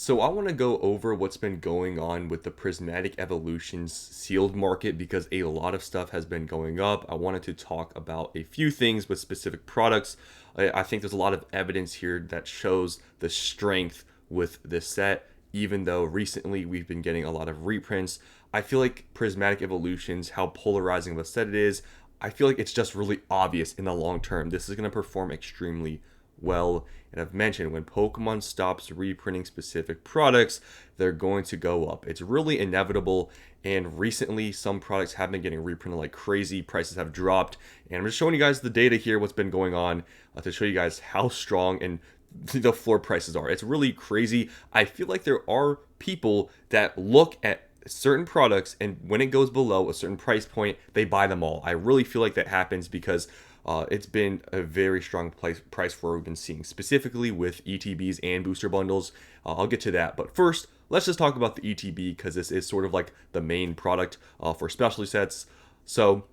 So I want to go over what's been going on with the Prismatic Evolutions sealed market because a lot of stuff has been going up. I wanted to talk about a few things with specific products. I think there's a lot of evidence here that shows the strength with this set, even though recently we've been getting a lot of reprints. I feel like Prismatic Evolutions, how polarizing of a set it is, I feel like it's just really obvious in the long term. This is going to perform extremely well. And I've mentioned when Pokemon stops reprinting specific products, they're going to go up. It's really inevitable. And recently, some products have been getting reprinted like crazy. Prices have dropped. And I'm just showing you guys the data here, what's been going on, to show you guys how strong and the floor prices are. It's really crazy. I feel like there are people that look at certain products and when it goes below a certain price point, they buy them all. I really feel like that happens because it's been a very strong price for what we've been seeing, specifically with ETBs and booster bundles. I'll get to that. But first, let's just talk about the ETB because this is sort of like the main product for specialty sets. So,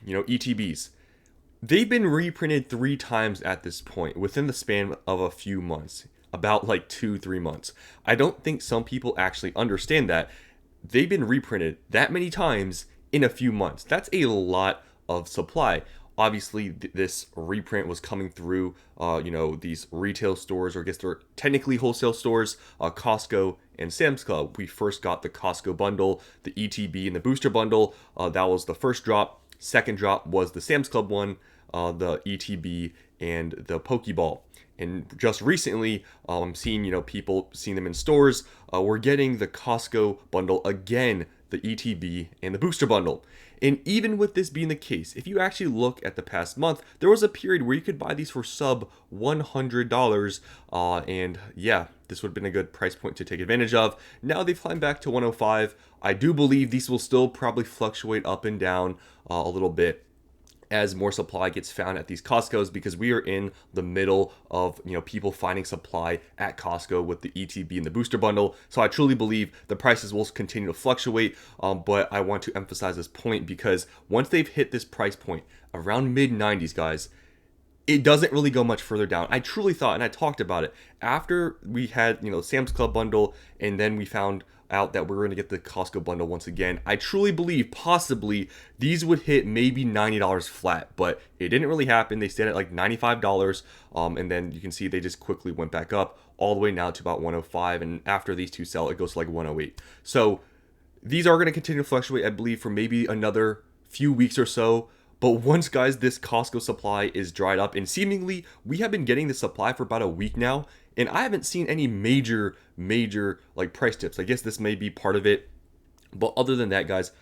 ETBs. They've been reprinted 3 times at this point within the span of a few months, about like 2-3 months. I don't think some people actually understand that they've been reprinted that many times in a few months. That's a lot of supply. Obviously, this reprint was coming through, these retail stores, or I guess they're technically wholesale stores, Costco and Sam's Club. We first got the Costco bundle, the ETB, and the booster bundle. That was the first drop. Second drop was the Sam's Club one, the ETB, and the Pokeball. And just recently, I'm seeing, people seeing them in stores. We're getting the Costco bundle again, the ETB, and the booster bundle. And even with this being the case, if you actually look at the past month, there was a period where you could buy these for sub $100. And yeah, this would have been a good price point to take advantage of. Now they've climbed back to 105. I do believe these will still probably fluctuate up and down a little bit as more supply gets found at these Costco's, because we are in the middle of people finding supply at Costco with the ETB and the booster bundle. So I truly believe the prices will continue to fluctuate, but I want to emphasize this point because once they've hit this price point around mid 90s, guys, it doesn't really go much further down. I truly thought, and I talked about it after we had Sam's Club bundle, and then we found out that we're going to get the Costco bundle once again. I truly believe possibly these would hit maybe $90 flat, but it didn't really happen. They stayed at like $95, and then you can see they just quickly went back up all the way now to about 105, and after these two sell, it goes to like 108. So these are going to continue to fluctuate, I believe, for maybe another few weeks or so. But once, guys, this Costco supply is dried up, and seemingly we have been getting the supply for about a week now, and I haven't seen any major like price tips. I guess this may be part of it, but other than that, guys,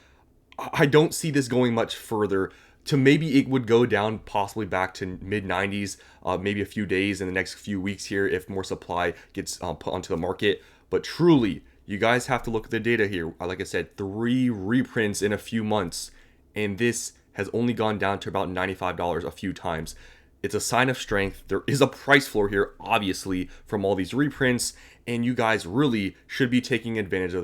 I don't see this going much further. To maybe it would go down possibly back to mid 90s, maybe a few days in the next few weeks here if more supply gets put onto the market. But truly, you guys have to look at the data here. Like I said, 3 reprints in a few months, and this has only gone down to about $95 a few times. It's a sign of strength. There is a price floor here, obviously, from all these reprints, and you guys really should be taking advantage of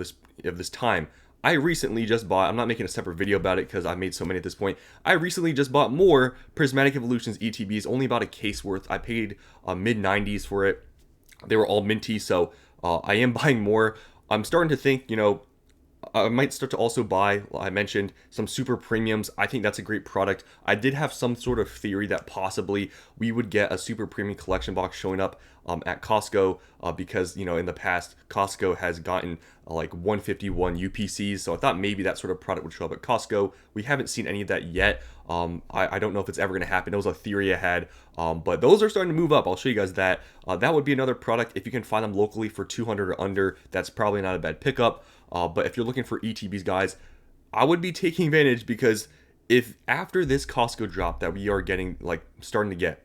this time. I recently just bought, I'm not making a separate video about it because I've made so many at this point. I recently just bought more Prismatic Evolutions ETBs, only about a case worth. I paid mid 90s for it. They were all minty, so I am buying more. I'm starting to think, I might start to also buy, I mentioned, some super premiums. I think that's a great product. I did have some sort of theory that possibly we would get a super premium collection box showing up at Costco because, in the past, Costco has gotten like 151 UPCs. So I thought maybe that sort of product would show up at Costco. We haven't seen any of that yet. I don't know if it's ever going to happen. It was a theory I had, but those are starting to move up. I'll show you guys that. That would be another product. If you can find them locally for 200 or under, that's probably not a bad pickup. But if you're looking for ETBs, guys, I would be taking advantage because if after this Costco drop that we are getting, like starting to get,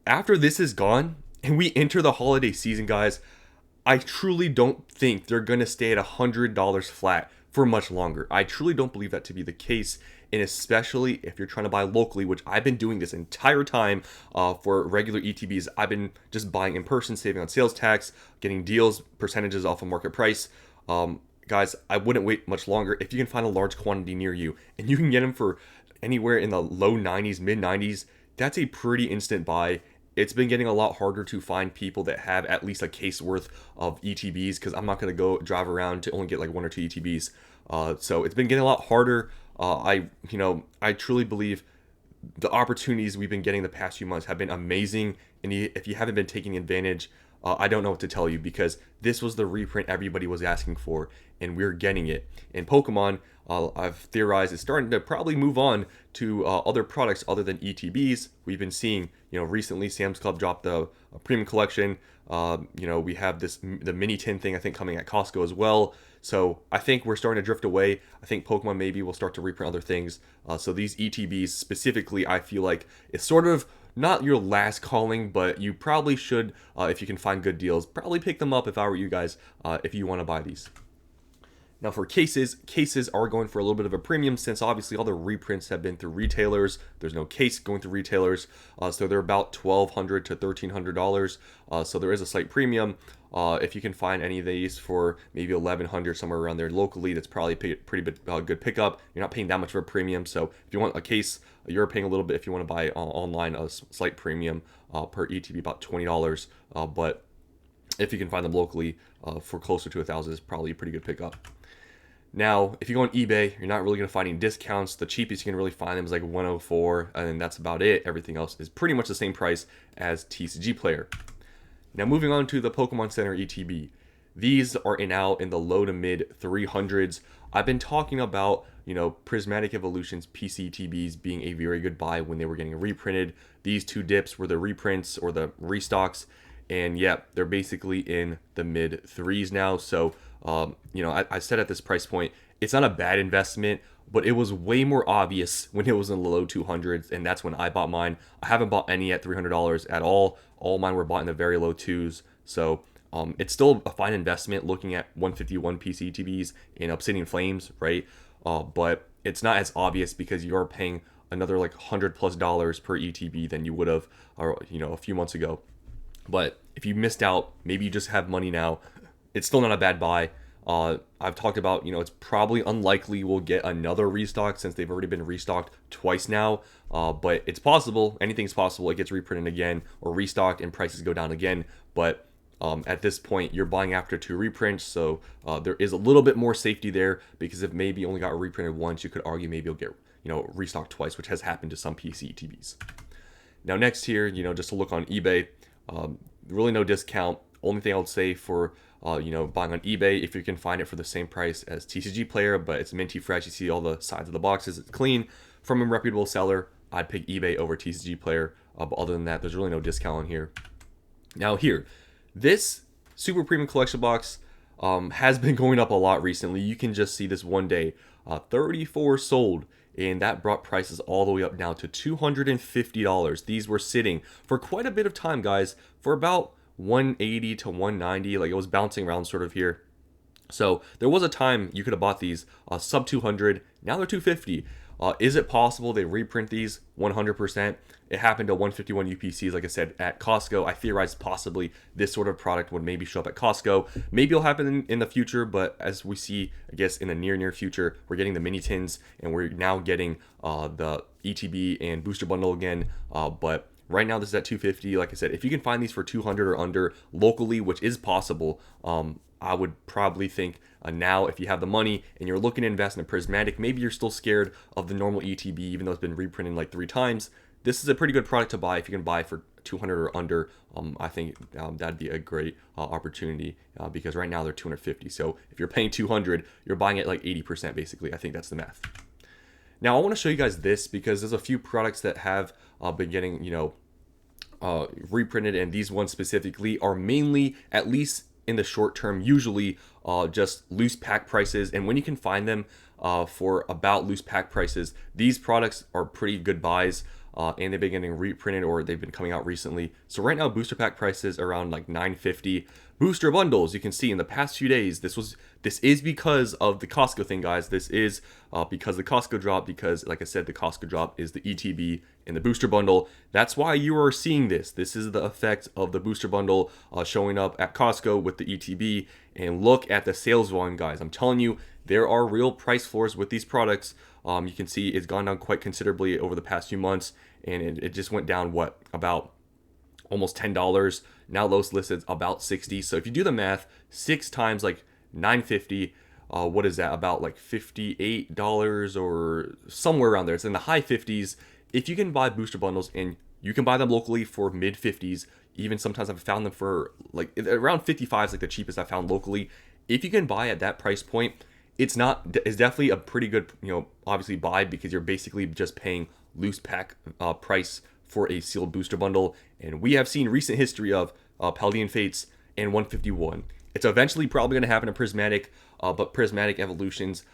after this is gone and we enter the holiday season, guys, I truly don't think they're going to stay at $100 flat for much longer. I truly don't believe that to be the case. And especially if you're trying to buy locally, which I've been doing this entire time for regular ETBs. I've been just buying in person, saving on sales tax, getting deals, percentages off of market price. Guys, I wouldn't wait much longer. If you can find a large quantity near you and you can get them for anywhere in the low 90s, mid 90s, that's a pretty instant buy. it's been getting a lot harder to find people that have at least a case worth of ETBs, because I'm not going to go drive around to only get like 1 or 2 ETBs. So it's been getting a lot harder. I truly believe the opportunities we've been getting the past few months have been amazing. And if you haven't been taking advantage, I don't know what to tell you, because this was the reprint everybody was asking for, and we're getting it. And Pokemon, I've theorized, is starting to probably move on to other products other than ETBs. We've been seeing, recently Sam's Club dropped the premium collection. We have the mini tin thing, I think, coming at Costco as well. So I think we're starting to drift away. I think Pokemon maybe will start to reprint other things. So these ETBs specifically, I feel like it's sort of not your last calling, but you probably should, if you can find good deals, probably pick them up if I were you guys, if you want to buy these. Now for cases are going for a little bit of a premium, since obviously all the reprints have been through retailers. There's no case going through retailers, so they're about $1,200 to $1,300. So there is a slight premium. If you can find any of these for maybe $1,100, somewhere around there locally, that's probably a pretty good pickup. You're not paying that much of a premium. So if you want a case, you're paying a little bit. If you want to buy online, a slight premium per ETB, about $20. But if you can find them locally for closer to $1,000, it's probably a pretty good pickup. Now, if you go on eBay, you're not really going to find any discounts. The cheapest you can really find them is like $104, and then that's about it. Everything else is pretty much the same price as TCG Player. Now, moving on to the Pokemon Center ETB. These are now in the low to mid 300s. I've been talking about, Prismatic Evolution's PCTBs being a very good buy when they were getting reprinted. These two dips were the reprints or the restocks. And yeah, they're basically in the mid 3s now. So, I said at this price point, it's not a bad investment, but it was way more obvious when it was in the low 200s. And that's when I bought mine. I haven't bought any at $300 at all. All mine were bought in the very low 2s. So it's still a fine investment looking at 151 PCTBs in Obsidian Flames, right? But it's not as obvious because you're paying another like $100+ per ETB than you would have, a few months ago. But if you missed out, maybe you just have money now, it's still not a bad buy. I've talked about, it's probably unlikely we'll get another restock since they've already been restocked twice now. But it's possible. Anything's possible. It gets reprinted again or restocked and prices go down again. But at this point, you're buying after 2 reprints. So there is a little bit more safety there, because if maybe you only got reprinted once, you could argue maybe you'll get, restocked twice, which has happened to some PCTBs. Now next here, just to look on eBay. Really no discount. Only thing I would say for buying on eBay, if you can find it for the same price as TCG Player, but it's minty fresh, you see all the sides of the boxes, it's clean, from a reputable seller, I'd pick eBay over TCG Player. But other than that, there's really no discount on here. Now here, this Super Premium Collection box has been going up a lot recently. You can just see this one day, 34 sold. And that brought prices all the way up now to $250. These were sitting for quite a bit of time, guys, for about 180 to 190. Like, it was bouncing around sort of here. So there was a time you could have bought these sub 200. Now they're 250. Is it possible they reprint these? 100%. It happened to 151 UPCs, like I said, at Costco. I theorized possibly this sort of product would maybe show up at Costco. Maybe it'll happen in the future, but as we see, I guess, in the near future, we're getting the mini tins, and we're now getting the ETB and booster bundle again. But right now, this is at 250. Like I said, if you can find these for 200 or under locally, which is possible, I would probably think now, if you have the money and you're looking to invest in a Prismatic, maybe you're still scared of the normal ETB, even though it's been reprinted like 3 times. This is a pretty good product to buy if you can buy for 200 or under. I think that'd be a great opportunity because right now they're 250. So if you're paying 200, you're buying it like 80% basically. I think that's the math. Now I want to show you guys this because there's a few products that have been getting reprinted, and these ones specifically are mainly, at least in the short term, usually just loose pack prices. And when you can find them for about loose pack prices, these products are pretty good buys. And they've been getting reprinted or they've been coming out recently. So right now, booster pack prices around like $9.50. Booster bundles, you can see in the past few days, this is because of the Costco thing, guys. This is because the Costco drop, because like I said, the Costco drop is the ETB and the booster bundle. That's why you are seeing this. This is the effect of the booster bundle showing up at Costco with the ETB. And look at the sales volume, guys. I'm telling you, there are real price floors with these products. You can see it's gone down quite considerably over the past few months, and it just went down, about almost $10. Now lowest listed about 60. So if you do the math, 6 times like 950, what is that? About like $58 or somewhere around there. It's in the high 50s. If you can buy booster bundles, and you can buy them locally for mid 50s, even sometimes I've found them for like around 55 is like the cheapest I found locally. If you can buy at that price point, it's definitely a pretty good, obviously buy, because you're basically just paying loose pack price for a sealed booster bundle. And we have seen recent history of Paladin Fates and 151. It's eventually probably going to happen in Prismatic, but Prismatic Evolutions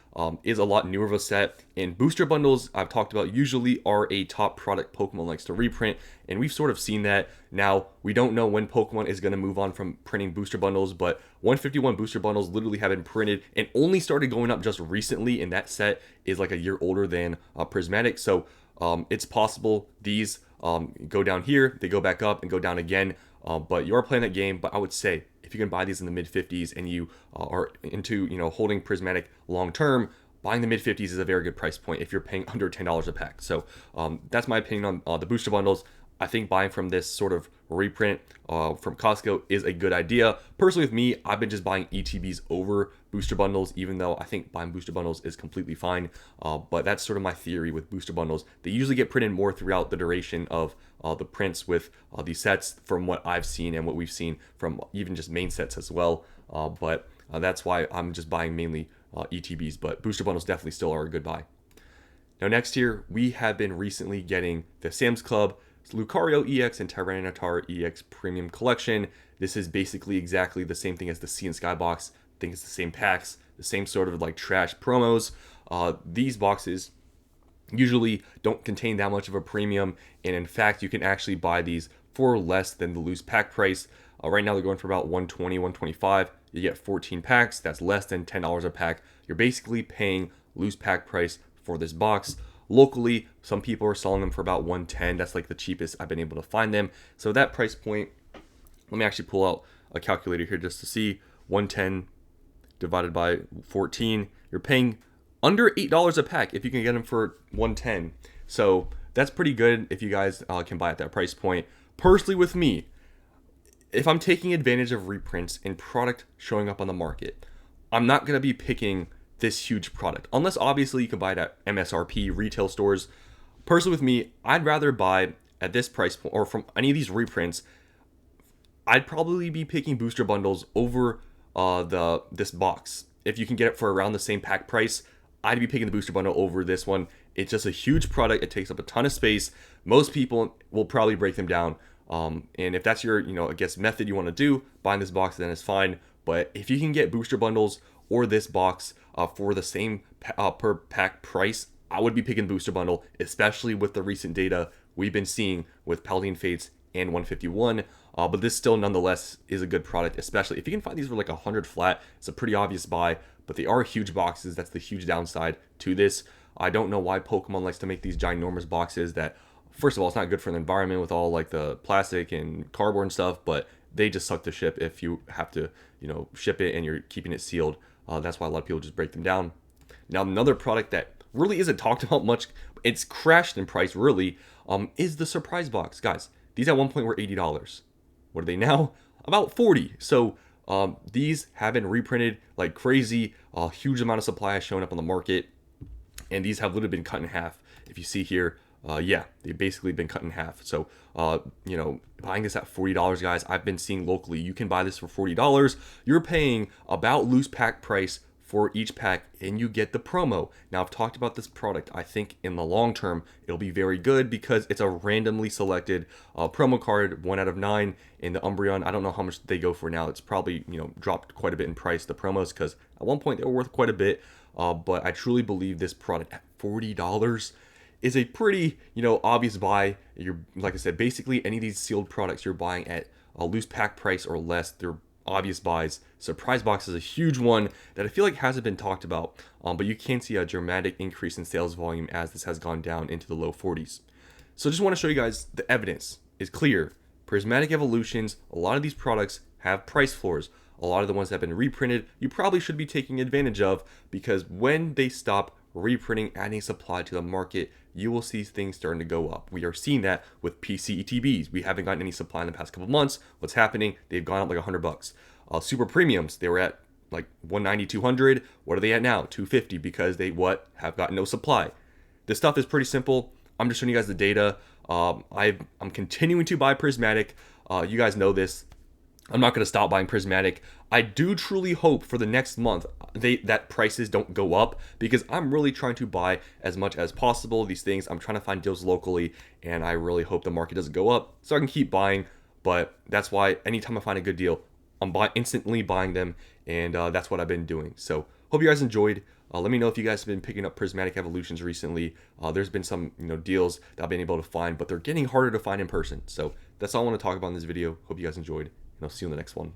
is a lot newer of a set. And booster bundles, I've talked about, usually are a top product Pokemon likes to reprint. And we've sort of seen that. Now, we don't know when Pokemon is going to move on from printing booster bundles, but 151 booster bundles literally have been printed and only started going up just recently. And that set is like a year older than Prismatic. So it's possible these go down here, they go back up and go down again. But you are playing that game. But I would say, if you can buy these in the mid 50s and you are into holding Prismatic long term, buying the mid 50s is a very good price point if you're paying under $10 a pack. So that's my opinion on the booster bundles. I think buying from this sort of reprint from Costco is a good idea. Personally, with me, I've been just buying ETBs over booster bundles, even though I think buying booster bundles is completely fine. But that's sort of my theory with booster bundles. They usually get printed more throughout the duration of the prints with these sets, from what I've seen and what we've seen from even just main sets as well. But that's why I'm just buying mainly ETBs. But booster bundles definitely still are a good buy. Now next here, we have been recently getting the Sam's Club Lucario EX and Tyranitar EX Premium Collection. This is basically exactly the same thing as the Sea and Sky box. I think it's the same packs, the same sort of like trash promos. These boxes usually don't contain that much of a premium, and in fact, you can actually buy these for less than the loose pack price. Right now, they're going for about $120, $125. You get 14 packs. That's less than $10 a pack. You're basically paying loose pack price for this box. Locally, some people are selling them for about $110. That's like the cheapest I've been able to find them. So that price point, let me actually pull out a calculator here just to see. 110 divided by 14, you're paying under $8 a pack if you can get them for 110. So that's pretty good if you guys can buy at that price point. Personally, with me, if I'm taking advantage of reprints and product showing up on the market, I'm not going to be picking this huge product, unless obviously you can buy it at MSRP retail stores. Personally, with me, I'd rather buy at this price point, or from any of these reprints. I'd probably be picking booster bundles over this box. If you can get it for around the same pack price, I'd be picking the booster bundle over this one. It's just a huge product. It takes up a ton of space. Most people will probably break them down. And if that's your, I guess, method you want to do, buying this box, then it's fine. But if you can get booster bundles or this box for the same per pack price, I would be picking booster bundle, especially with the recent data we've been seeing with Paladin Fates and 151. But this still nonetheless is a good product, especially if you can find these for like 100 flat. It's a pretty obvious buy, but they are huge boxes. That's the huge downside to this. I don't know why Pokemon likes to make these ginormous boxes that, first of all, it's not good for the environment with all like the plastic and cardboard and stuff, but they just suck to ship if you have to, ship it and you're keeping it sealed. That's why a lot of people just break them down. Now, another product that really isn't talked about much, it's crashed in price really, is the surprise box. Guys, these at one point were $80. What are they now? About $40. So these have been reprinted like crazy. A huge amount of supply has shown up on the market, and these have literally been cut in half. If you see here, they've basically been cut in half. So, buying this at $40, guys, I've been seeing locally, you can buy this for $40. You're paying about loose pack price for each pack, and you get the promo. Now, I've talked about this product. I think in the long term, it'll be very good because it's a randomly selected promo card, 1 out of 9. In the Umbreon, I don't know how much they go for now. It's probably, dropped quite a bit in price, the promos, because at one point they were worth quite a bit. But I truly believe this product at $40 is a pretty, obvious buy. You're, like I said, basically any of these sealed products you're buying at a loose pack price or less, they're obvious buys. Surprise box is a huge one that I feel like hasn't been talked about, but you can see a dramatic increase in sales volume as this has gone down into the low 40s. So just want to show you guys the evidence is clear. Prismatic Evolutions, a lot of these products have price floors. A lot of the ones that have been reprinted, you probably should be taking advantage of, because when they stop reprinting, adding supply to the market, you will see things starting to go up. We are seeing that with PCETBs. We haven't gotten any supply in the past couple months. What's happening? They've gone up like $100. Super premiums, they were at like 190, 200. What are they at now? 250 because they have got no supply. This stuff is pretty simple. I'm just showing you guys the data. I'm continuing to buy Prismatic. You guys know this. I'm not going to stop buying Prismatic. I do truly hope for the next month that prices don't go up, because I'm really trying to buy as much as possible these things. I'm trying to find deals locally, and I really hope the market doesn't go up so I can keep buying. But that's why anytime I find a good deal, I'm instantly buying them, and that's what I've been doing. So hope you guys enjoyed. Let me know if you guys have been picking up Prismatic Evolutions recently. There's been some deals that I've been able to find, but they're getting harder to find in person. So that's all I want to talk about in this video. Hope you guys enjoyed, and I'll see you in the next one.